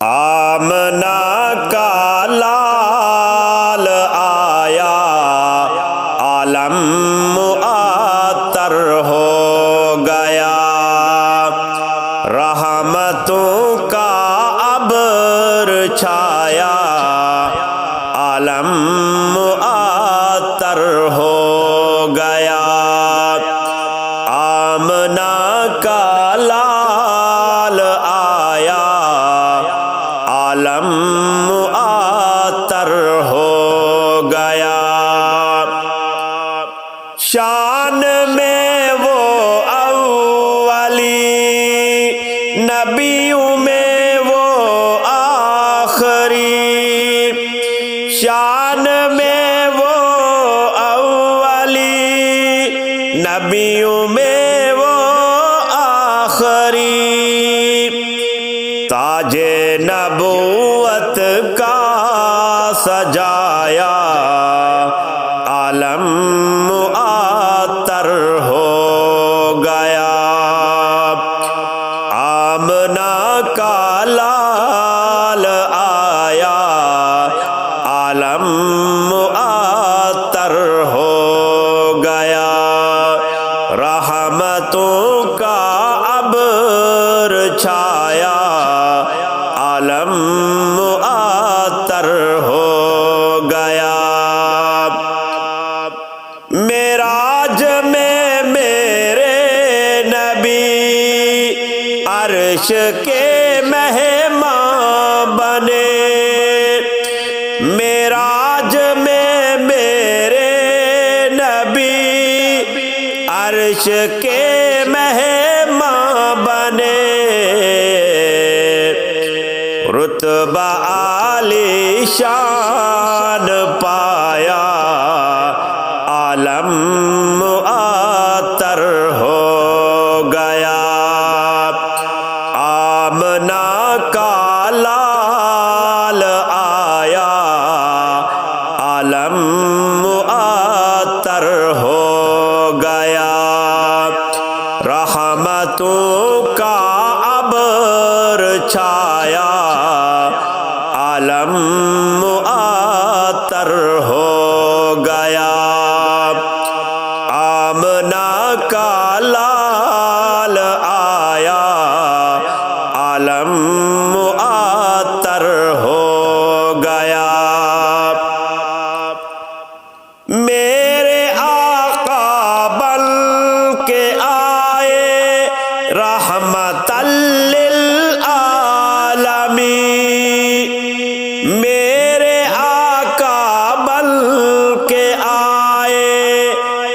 آمنہ کا لال آیا عالم معطر ہو گیا، رحمتوں کا ابر چھایا عالم معطر ہو گیا۔ آمنہ کا لال آیا عالم معطر ہو گیا۔ شان میں وہ اولی، نبیوں میں وہ آخری، شان میں وہ اولی، نبیوں میں وہ آخری، تاج نبوت کا سجایا عالم معطر ہو گیا۔ آمنہ کا لال آیا عالم معطر ہو گیا، رحمتوں کا ابر چھایا عالم معطر ہو گیا۔ معراج میں میرے نبی عرش کے مہمان بنے، معراج میں میرے نبی عرش کے مہمان بنے، رتبہ عالی شان پایا عالم معطر ہو گیا۔ آمنہ کا لال آیا عالم معطر ہو گیا، رحمتوں کا ابر چھایا عالم معطر ہو گیا۔ آمنہ کا لال آیا عالم معطر ہو گیا۔ میرے آقا بن کے آئے رحمت للعالمین، میرے آقا بن کے آئے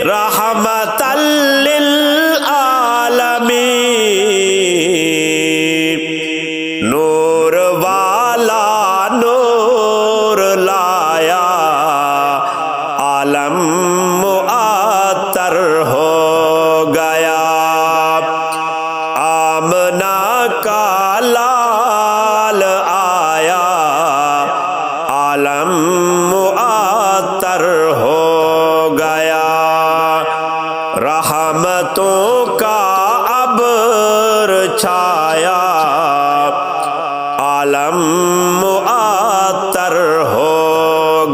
رحمت للعالمین، نور والا نور لایا عالم معطر ہو گیا۔ آمنہ کا لال آیا عالم معطر ہو گیا، رحمتوں کا ابر چھایا عالم معطر ہو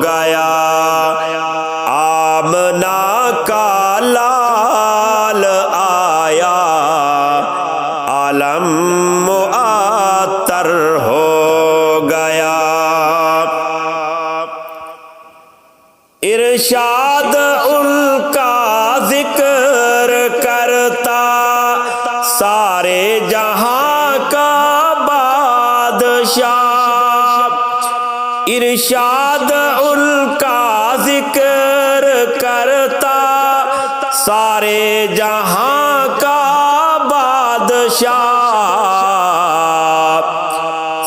گیا۔ آمنہ کا لال آیا عالم معطر ہو گیا۔ ارشاد ان کا ذکر کرتا سارے جہاں کا بادشاہ، ارشاد ان کا ذکر کرتا سارے جہاں کا بادشاہ،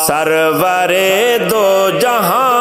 سرور دو جہاں